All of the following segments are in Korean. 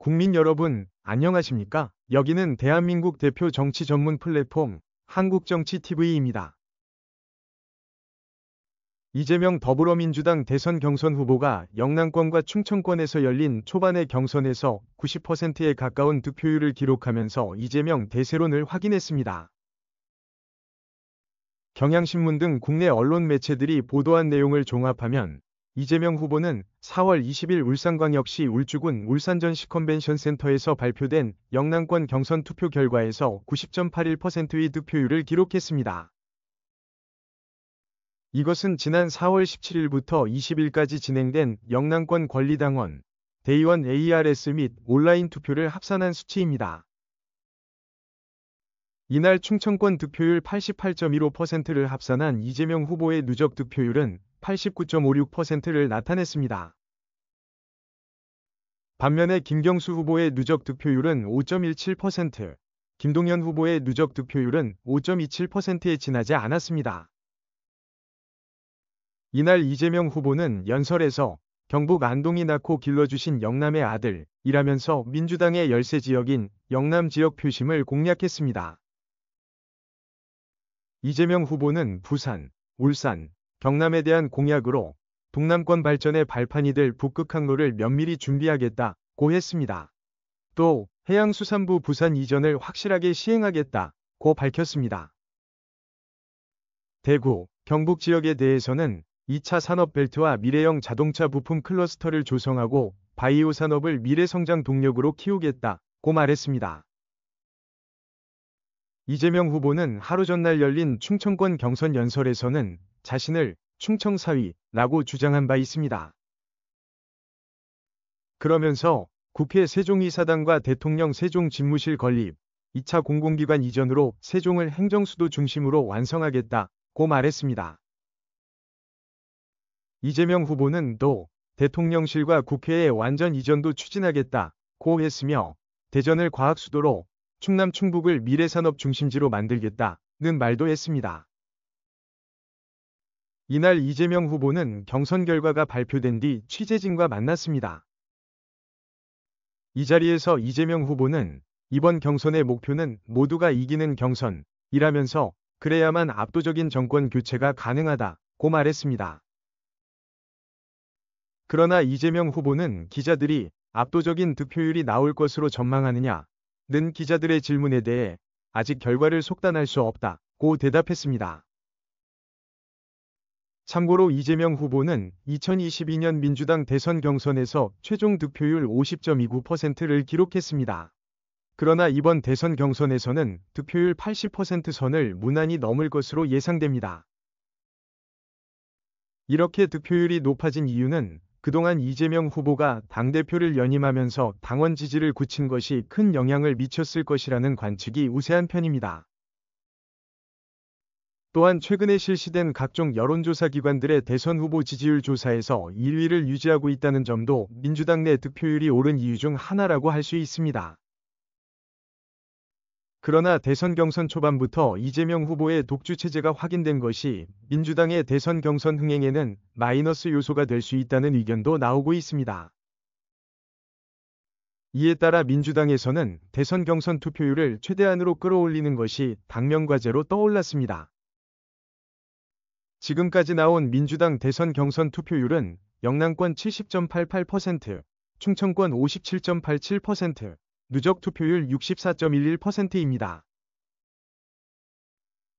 국민 여러분, 안녕하십니까? 여기는 대한민국 대표 정치 전문 플랫폼 한국정치TV입니다. 이재명 더불어민주당 대선 경선 후보가 영남권과 충청권에서 열린 초반의 경선에서 90%에 가까운 득표율을 기록하면서 이재명 대세론을 확인했습니다. 경향신문 등 국내 언론 매체들이 보도한 내용을 종합하면 이재명 후보는 4월 20일 울산광역시 울주군 울산전시컨벤션센터에서 발표된 영남권 경선 투표 결과에서 90.81%의 득표율을 기록했습니다. 이것은 지난 4월 17일부터 20일까지 진행된 영남권 권리당원, 대의원 ARS 및 온라인 투표를 합산한 수치입니다. 이날 충청권 득표율 88.15%를 합산한 이재명 후보의 누적 득표율은 89.56%를 나타냈습니다. 반면에 김경수 후보의 누적 득표율은 5.17%, 김동연 후보의 누적 득표율은 5.27%에 지나지 않았습니다. 이날 이재명 후보는 연설에서 경북 안동이 낳고 길러주신 영남의 아들이라면서 민주당의 열세 지역인 영남 지역 표심을 공략했습니다. 이재명 후보는 부산, 울산, 경남에 대한 공약으로 동남권 발전의 발판이 될 북극 항로를 면밀히 준비하겠다고 했습니다. 또 해양수산부 부산 이전을 확실하게 시행하겠다고 밝혔습니다. 대구, 경북 지역에 대해서는 2차 산업벨트와 미래형 자동차 부품 클러스터를 조성하고 바이오 산업을 미래성장 동력으로 키우겠다고 말했습니다. 이재명 후보는 하루 전날 열린 충청권 경선 연설에서는 자신을 충청사위라고 주장한 바 있습니다. 그러면서 국회 세종이사당과 대통령 세종집무실 건립, 2차 공공기관 이전으로 세종을 행정수도 중심으로 완성하겠다고 말했습니다. 이재명 후보는 또 대통령실과 국회의 완전 이전도 추진하겠다고 했으며 대전을 과학수도로 충남 충북을 미래산업 중심지로 만들겠다는 말도 했습니다. 이날 이재명 후보는 경선 결과가 발표된 뒤 취재진과 만났습니다. 이 자리에서 이재명 후보는 이번 경선의 목표는 모두가 이기는 경선이라면서 그래야만 압도적인 정권 교체가 가능하다고 말했습니다. 그러나 이재명 후보는 기자들이 압도적인 득표율이 나올 것으로 전망하느냐는 기자들의 질문에 대해 아직 결과를 속단할 수 없다고 대답했습니다. 참고로 이재명 후보는 2022년 민주당 대선 경선에서 최종 득표율 50.29%를 기록했습니다. 그러나 이번 대선 경선에서는 득표율 80% 선을 무난히 넘을 것으로 예상됩니다. 이렇게 득표율이 높아진 이유는 그동안 이재명 후보가 당대표를 연임하면서 당원 지지를 굳힌 것이 큰 영향을 미쳤을 것이라는 관측이 우세한 편입니다. 또한 최근에 실시된 각종 여론조사 기관들의 대선 후보 지지율 조사에서 1위를 유지하고 있다는 점도 민주당 내 득표율이 오른 이유 중 하나라고 할 수 있습니다. 그러나 대선 경선 초반부터 이재명 후보의 독주 체제가 확인된 것이 민주당의 대선 경선 흥행에는 마이너스 요소가 될 수 있다는 의견도 나오고 있습니다. 이에 따라 민주당에서는 대선 경선 투표율을 최대한으로 끌어올리는 것이 당면 과제로 떠올랐습니다. 지금까지 나온 민주당 대선 경선 투표율은 영남권 70.88%, 충청권 57.87%, 누적 투표율 64.11%입니다.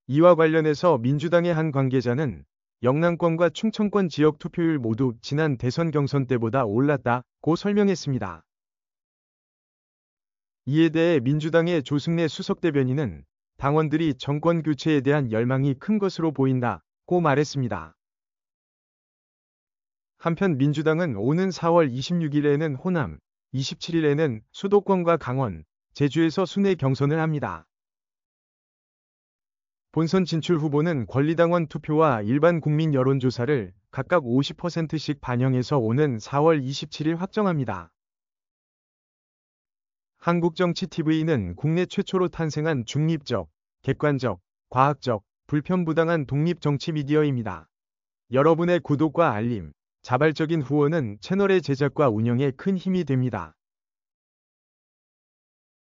이와 관련해서 민주당의 한 관계자는 영남권과 충청권 지역 투표율 모두 지난 대선 경선 때보다 올랐다고 설명했습니다. 이에 대해 민주당의 조승래 수석대변인은 당원들이 정권 교체에 대한 열망이 큰 것으로 보인다고 말했습니다. 한편 민주당은 오는 4월 26일에는 호남, 27일에는 수도권과 강원, 제주에서 순회 경선을 합니다. 본선 진출 후보는 권리당원 투표와 일반 국민 여론조사를 각각 50%씩 반영해서 오는 4월 27일 확정합니다. 한국정치TV는 국내 최초로 탄생한 중립적, 객관적, 과학적, 불편부당한 독립정치 미디어입니다. 여러분의 구독과 알림, 자발적인 후원은 채널의 제작과 운영에 큰 힘이 됩니다.